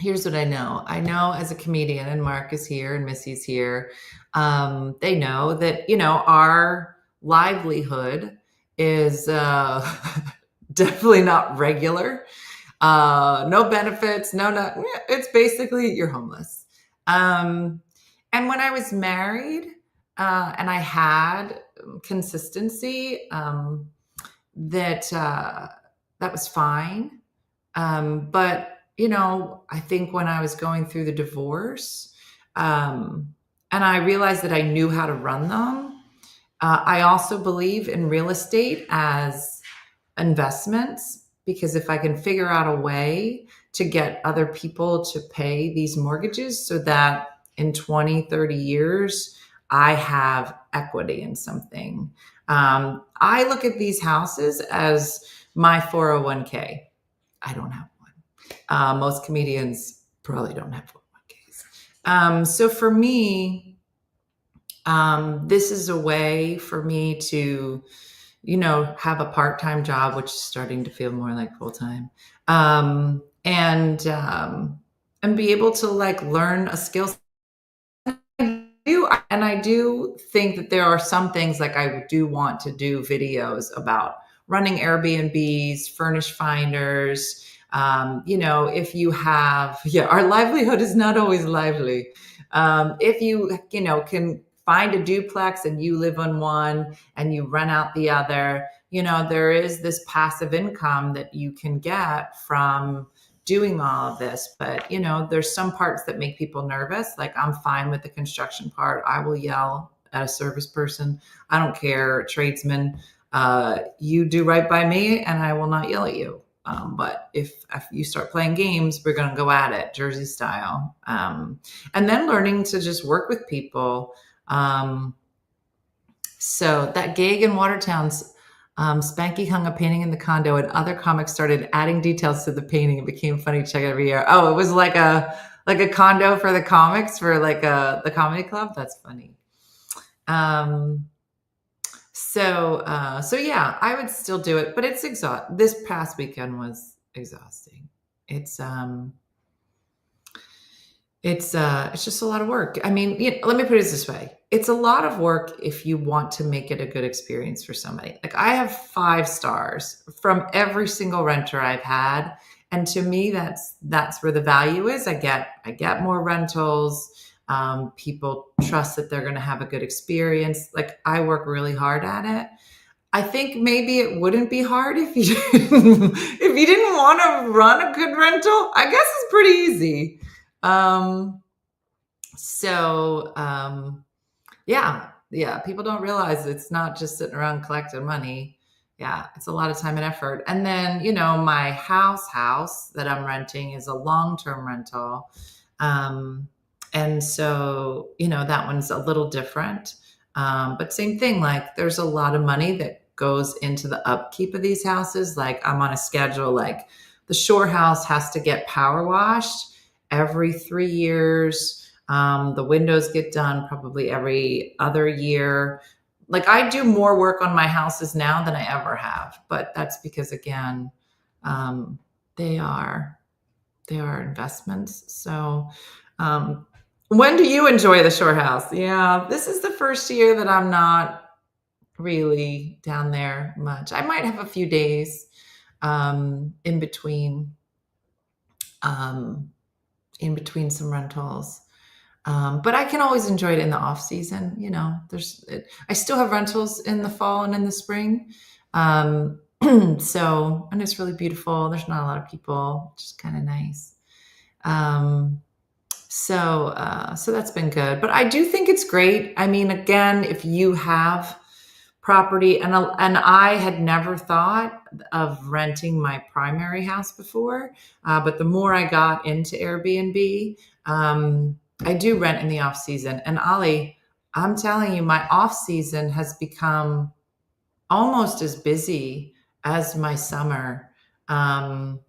here's what I know. I know as a comedian, and Mark is here and Missy's here, they know that, our livelihood is definitely not regular. No benefits, it's basically you're homeless. And when I was married, and I had consistency, that was fine. But I think when I was going through the divorce, and I realized that I knew how to run them, I also believe in real estate as investments, because if I can figure out a way to get other people to pay these mortgages so that in 20, 30 years, I have equity in something. I look at these houses as my 401k. I don't have one. Most comedians probably don't have 401ks. So for me, this is a way for me to, have a part-time job, which is starting to feel more like full-time, and be able to learn a skill set. I do think that there are some things I do want to do videos about running Airbnbs, furnish finders. If you have, our livelihood is not always lively. If you, can find a duplex and you live on one and you rent out the other, there is this passive income that you can get from doing all of this. But, there's some parts that make people nervous. I'm fine with the construction part. I will yell at a service person. I don't care, tradesman. You do right by me and I will not yell at you. But if you start playing games, we're going to go at it, Jersey style. And then learning to just work with people. So that gig in Watertown's, Spanky hung a painting in the condo and other comics started adding details to the painting. It became funny to check it every year. Oh, it was like a condo for the comics for the comedy club. That's funny. So yeah, I would still do it, but it's exhausting. This past weekend was exhausting. It's just a lot of work. I mean, let me put it this way. It's a lot of work if you want to make it a good experience for somebody. I have 5 stars from every single renter I've had. And to me, that's where the value is. I get more rentals. People trust that they're going to have a good experience. I work really hard at it. I think maybe it wouldn't be hard if you didn't want to run a good rental. I guess it's pretty easy. Yeah, people don't realize it's not just sitting around collecting money. Yeah, it's a lot of time and effort. And then, my house that I'm renting is a long-term rental. And so, that one's a little different. But same thing, there's a lot of money that goes into the upkeep of these houses. I'm on a schedule, the shore house has to get power washed every 3 years. The windows get done probably every other year. I do more work on my houses now than I ever have, but that's because again, they are investments. So, when do you enjoy the shore house? Yeah, this is the first year that I'm not really down there much. I might have a few days, in between some rentals. But I can always enjoy it in the off season. I still have rentals in the fall and in the spring. And it's really beautiful. There's not a lot of people, which is kind of nice. So that's been good. But I do think it's great. I mean, again, if you have property, and I had never thought of renting my primary house before, but the more I got into Airbnb, I do rent in the off season. And Ollie, I'm telling you, my off season has become almost as busy as my summer. The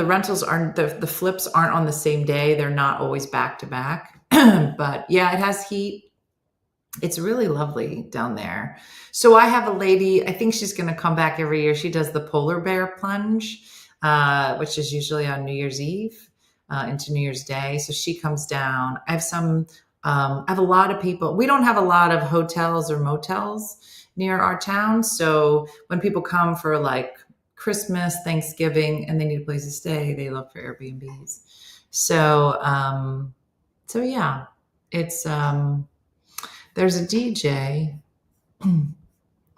rentals aren't, the flips aren't on the same day. They're not always back to back. But yeah, it has heat. It's really lovely down there. So I have a lady, I think she's going to come back every year. She does the polar bear plunge, which is usually on New Year's Eve into New Year's Day. So she comes down. I have a lot of people. We don't have a lot of hotels or motels near our town. So when people come for like Christmas, Thanksgiving, and they need a place to stay, they look for Airbnbs. So yeah, it's, there's a DJ.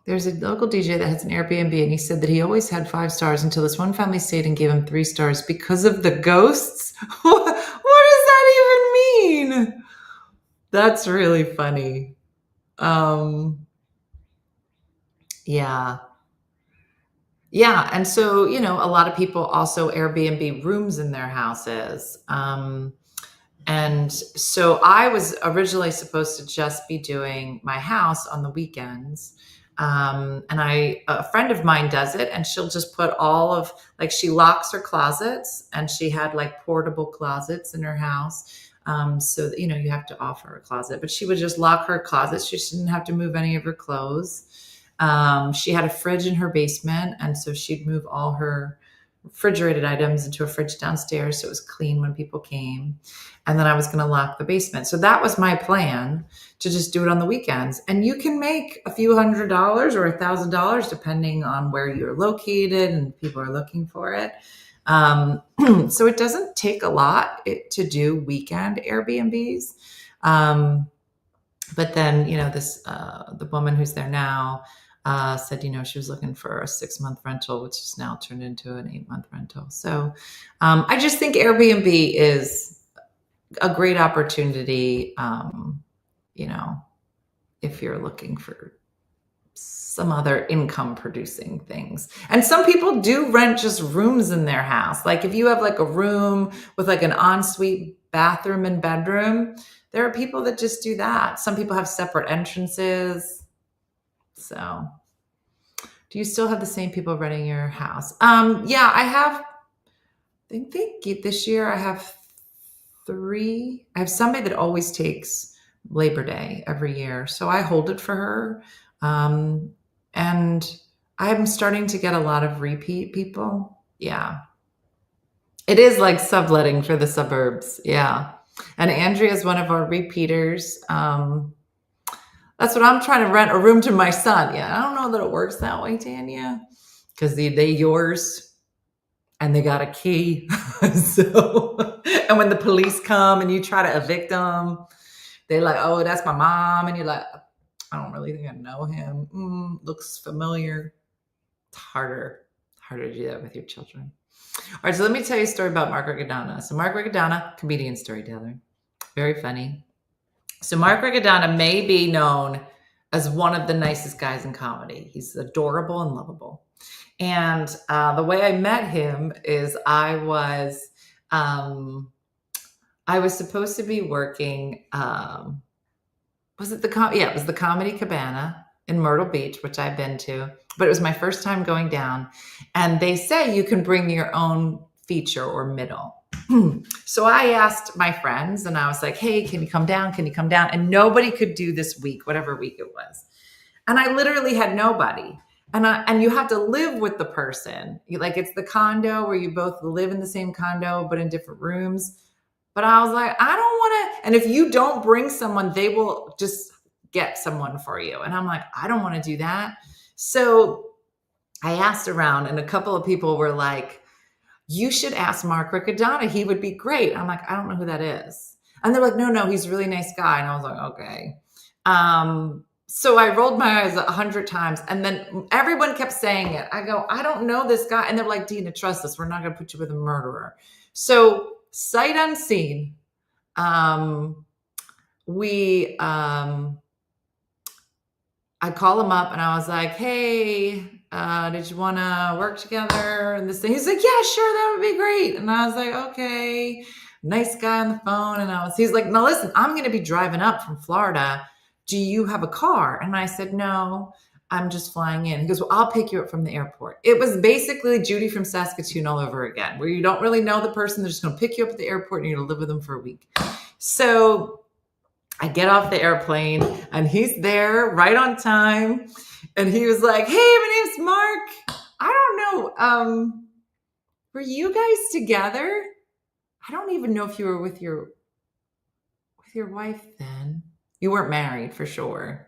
There's a local DJ that has an Airbnb, and he said that he always had 5 stars until this one family stayed and gave him 3 stars because of the ghosts. What does that even mean? That's really funny. Yeah. Yeah. And so, a lot of people also Airbnb rooms in their houses. And so I was originally supposed to just be doing my house on the weekends. And a friend of mine does it, and she'll just put she locks her closets, and she had like portable closets in her house. So that, you have to offer a closet, but she would just lock her closets. She didn't have to move any of her clothes. She had a fridge in her basement, and so she'd move all her refrigerated items into a fridge downstairs so it was clean when people came. And then I was going to lock the basement. So that was my plan, to just do it on the weekends. And you can make a few $100 or $1,000 depending on where you're located and people are looking for it. So it doesn't take a lot to do weekend Airbnbs. But then, the woman who's there now said, she was looking for a 6-month rental, which is now turned into an 8-month rental. So I just think Airbnb is a great opportunity, if you're looking for some other income producing things. And some people do rent just rooms in their house. Like if you have like a room with like an ensuite bathroom and bedroom, there are people that just do that. Some people have separate entrances. So do you still have the same people renting your house? Yeah, I have, I think this year I have 3. I have somebody that always takes Labor Day every year. So I hold it for her. And I'm starting to get a lot of repeat people. Yeah. It is like subletting for the suburbs. Yeah. And Andrea is one of our repeaters. That's what I'm trying to rent a room to my son. Yeah. I don't know that it works that way, Tanya, because they yours and they got a key. So, and when the police come and you try to evict them, they're like, oh, that's my mom. And you're like, I don't really think I know him. Looks familiar. It's harder to do that with your children. All right, so let me tell you a story about Mark Riccadonna. So Mark Riccadonna, comedian, storyteller, very funny. So Mark Riccadonna may be known as one of the nicest guys in comedy. He's adorable and lovable. And the way I met him is I was supposed to be working. Was it it was the Comedy Cabana in Myrtle Beach, which I've been to, but it was my first time going down. And they say you can bring your own feature or middle. So I asked my friends and I was like, hey, can you come down? Can you come down? And nobody could do this week, whatever week it was. And I literally had nobody. And you have to live with the person. It's the condo where you both live in the same condo, but in different rooms. But I was like, I don't want to. And if you don't bring someone, they will just get someone for you. And I'm like, I don't want to do that. So I asked around and a couple of people were like, you should ask Mark Riccadonna. He would be great. I'm like, I don't know who that is. And they're like, no, he's a really nice guy. And I was like, okay. So I rolled my eyes 100 times. And then everyone kept saying it. I go, I don't know this guy. And they're like, Dina, trust us. We're not going to put you with a murderer. So sight unseen, we I call him up and I was like, hey, did you want to work together? And this thing, he's like, yeah, sure, that would be great. And I was like, okay, nice guy on the phone. And he's like, no, listen, I'm going to be driving up from Florida. Do you have a car? And I said, no, I'm just flying in. He goes, well, I'll pick you up from the airport. It was basically Judy from Saskatoon all over again, where you don't really know the person. They're just going to pick you up at the airport and you're going to live with them for a week. So I get off the airplane and he's there right on time. And he was like, hey, my name's Mark. I don't know. Were you guys together? I don't even know if you were with your wife then. You weren't married for sure.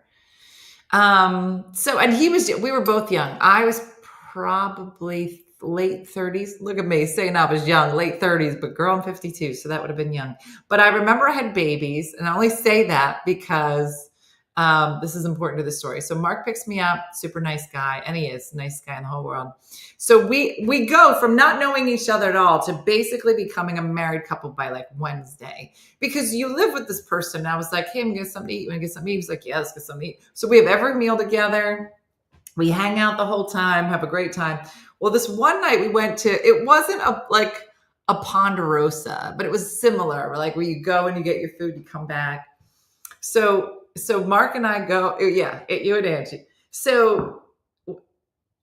And we were both young. I was probably late 30s. Look at me saying I was young, late 30s, but girl, I'm 52. So that would have been young. But I remember I had babies, and I only say that because this is important to the story. So Mark picks me up, super nice guy, and he is the nicest guy in the whole world. So we go from not knowing each other at all to basically becoming a married couple by like Wednesday, because you live with this person. And I was like, hey, I'm gonna get something to eat. You wanna get something to eat? He was like, yeah, let's get something to eat. So we have every meal together. We hang out the whole time, have a great time. Well, this one night we went to, it wasn't a Ponderosa, but it was similar, like where you go and you get your food, you come back. So Mark and I go, yeah, you and Angie. So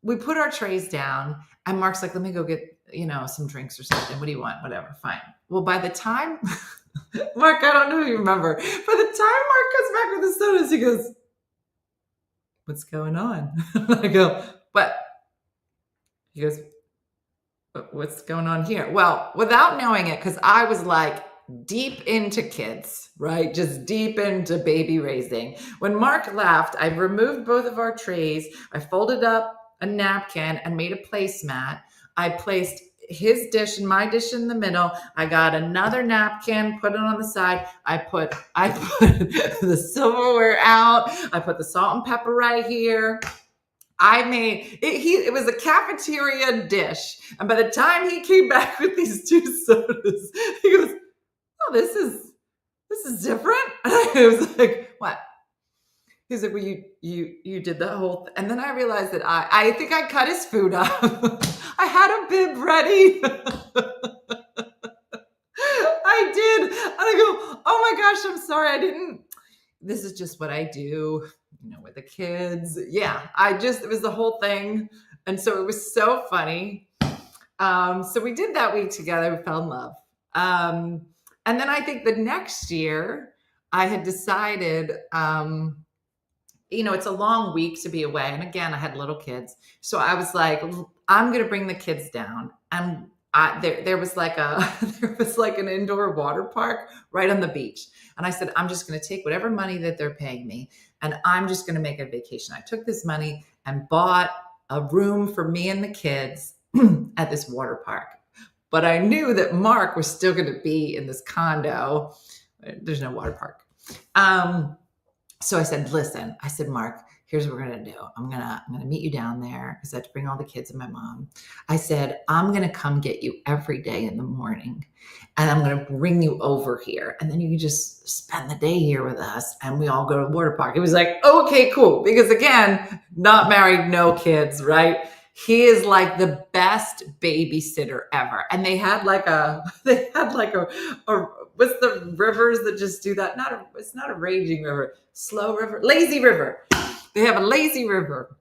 we put our trays down and Mark's like, let me go get, some drinks or something. What do you want? Whatever. Fine. Well, by the time, Mark, I don't know if you remember, by the time Mark comes back with the sodas, he goes, what's going on? I go, what? He goes, what's going on here? Well, without knowing it, because I was like deep into kids, right? Just deep into baby raising. When Mark left, I removed both of our trays. I folded up a napkin and made a placemat. I placed his dish and my dish in the middle. I got another napkin, put it on the side. I put the silverware out. I put the salt and pepper right here. I made it. It was a cafeteria dish. And by the time he came back with these two sodas, he goes, oh, this is different. I was like, what? He's like, well, you did the whole thing. And then I realized that I think I cut his food up. I had a bib ready. I did. And I go, oh my gosh, I'm sorry. I didn't. This is just what I do, with the kids. Yeah, it was the whole thing. And so it was so funny. So we did that week together. We fell in love. And then I think the next year I had decided, it's a long week to be away. And again, I had little kids. So I was like, I'm going to bring the kids down. And there was like an indoor water park right on the beach. And I said, I'm just going to take whatever money that they're paying me, and I'm just going to make a vacation. I took this money and bought a room for me and the kids at this water park. But I knew that Mark was still going to be in this condo. There's no water park. So I said, listen, Mark, here's what we're going to do. I'm going to meet you down there because I had to bring all the kids and my mom. I said, I'm going to come get you every day in the morning, and I'm going to bring you over here. And then you can just spend the day here with us, and we all go to the water park. He was like, okay, cool. Because again, not married, no kids, right? He is like the best babysitter ever. And they had like a what's the rivers that just do that? It's not a raging river, slow river, lazy river. They have a lazy river.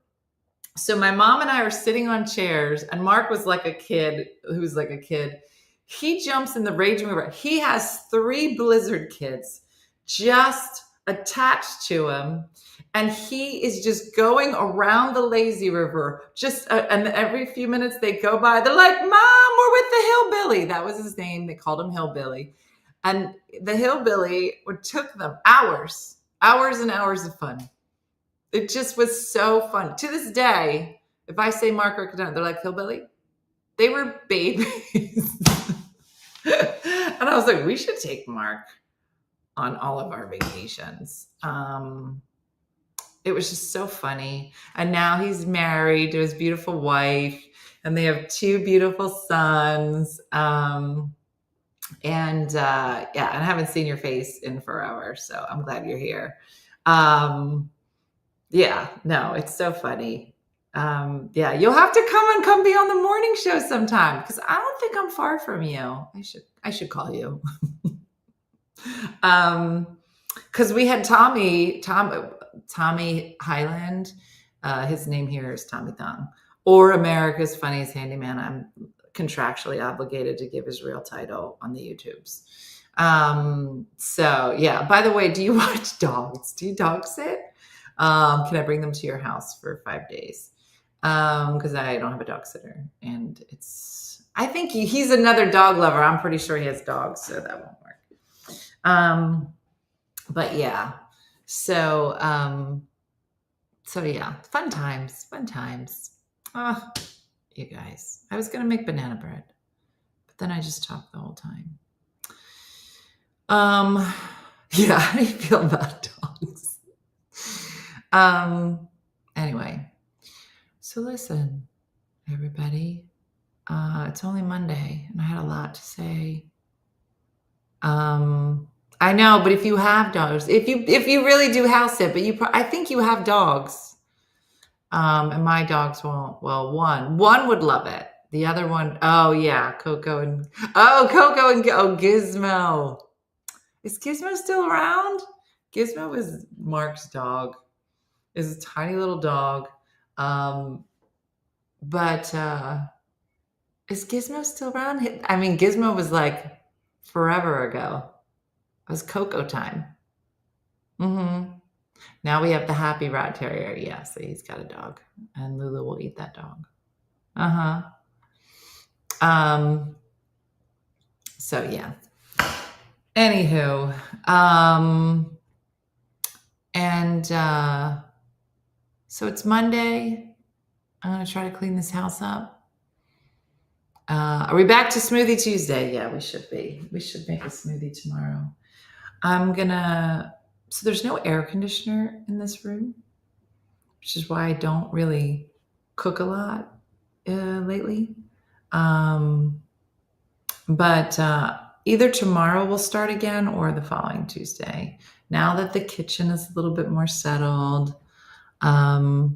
So my mom and I are sitting on chairs, and Mark was like a kid who's like a kid. He jumps in the raging river. He has 3 blizzard kids just attached to him. And he is just going around the lazy river. And every few minutes they go by, they're like, Mom, we're with the hillbilly. That was his name. They called him Hillbilly. And the hillbilly took them hours and hours of fun. It just was so fun. To this day, if I say Mark or Kadena, they're like, hillbilly? They were babies. And I was like, we should take Mark on all of our vacations. It was just so funny. And now he's married to his beautiful wife, and they have 2 beautiful sons. And yeah, and I haven't seen your face in forever, so I'm glad you're here. Yeah, no, it's so funny. Yeah, you'll have to come be on the morning show sometime because I don't think I'm far from you. I should call you. Because we had Tommy Highland. His name here is Tommy Thong, or America's Funniest Handyman. I'm contractually obligated to give his real title on the YouTubes. So yeah, by the way, do you watch dogs? Do you dog sit? Can I bring them to your house for 5 days? Because I don't have a dog sitter, and I think he's another dog lover. I'm pretty sure he has dogs, so that won't work. But yeah, so yeah, fun times. Oh, you guys, I was gonna make banana bread, but then I just talked the whole time. Yeah, how do you feel about dogs? Anyway, so listen, everybody, it's only Monday and I had a lot to say. I know, but if you have dogs, if you really do house sit, but I think you have dogs. And my dogs won't. Well, one would love it. The other one, oh yeah, Coco and Gizmo. Is Gizmo still around? Gizmo was Mark's dog. Is a tiny little dog. But is Gizmo still around? I mean, Gizmo was like forever ago. It was Coco time. Now we have the happy rat terrier. Yeah, so he's got a dog. And Lulu will eat that dog. So yeah. Anywho. So it's Monday. I'm going to try to clean this house up. Are we back to Smoothie Tuesday? Yeah, we should be. We should make a smoothie tomorrow. So there's no air conditioner in this room, which is why I don't really cook a lot lately. But either tomorrow we'll start again or the following Tuesday. Now that the kitchen is a little bit more settled, yeah,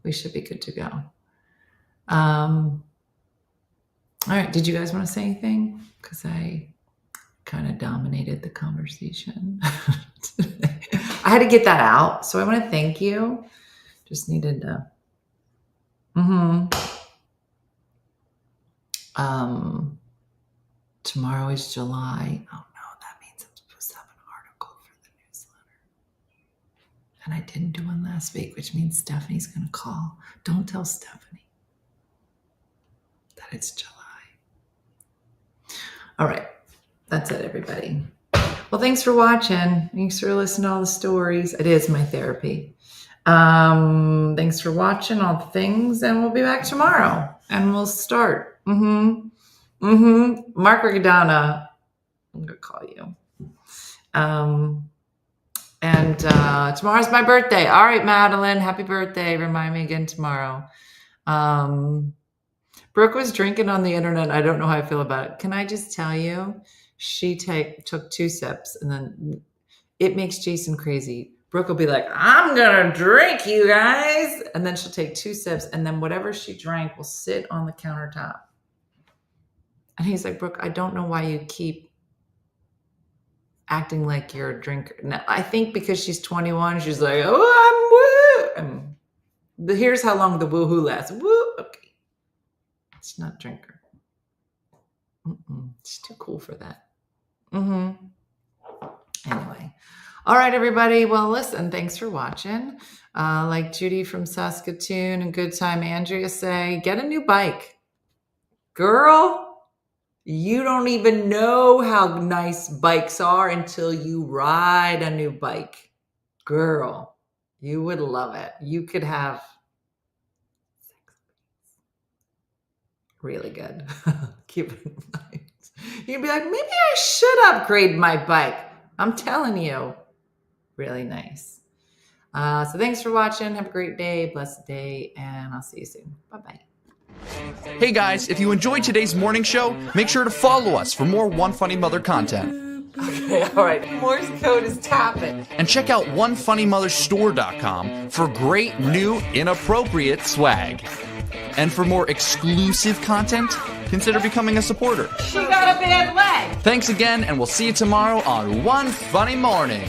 we should be good to go. All right. Did you guys want to say anything? Because I kind of dominated the conversation. I had to get that out. So I want to thank you. Just needed to. Tomorrow is July. Oh no, that means I'm supposed to have an article for the newsletter. And I didn't do one last week, which means Stephanie's going to call. Don't tell Stephanie that it's July. All right. That's it, everybody. Well, thanks for watching. Thanks for listening to all the stories. It is my therapy. Thanks for watching all the things, and we'll be back tomorrow, and we'll start. Mark Rigodana, I'm gonna call you. And tomorrow's my birthday. All right, Madeline, happy birthday. Remind me again tomorrow. Brooke was drinking on the internet. I don't know how I feel about it. Can I just tell you? She took 2 sips, and then it makes Jason crazy. Brooke will be like, I'm going to drink, you guys. And then she'll take 2 sips, and then whatever she drank will sit on the countertop. And he's like, Brooke, I don't know why you keep acting like you're a drinker. Now, I think because she's 21, she's like, oh, I'm woo. And here's how long the woohoo lasts. Woo, okay. It's not a drinker. It's too cool for that. Anyway. All right, everybody. Well, listen, thanks for watching. Like Judy from Saskatoon and Good Time Andrea say, get a new bike. Girl, you don't even know how nice bikes are until you ride a new bike. Girl, you would love it. You could have really good. Keep it in mind. You'd be like, maybe I should upgrade my bike. I'm telling you, really nice. So thanks for watching. Have a great day, blessed day, and I'll see you soon. Bye-bye. Hey guys, if you enjoyed today's morning show, make sure to follow us for more One Funny Mother content. Okay, all right. Morse code is tapping. And check out OneFunnyMotherStore.com for great new inappropriate swag. And for more exclusive content, consider becoming a supporter. She got a bad leg. Thanks again, and we'll see you tomorrow on One Funny Morning.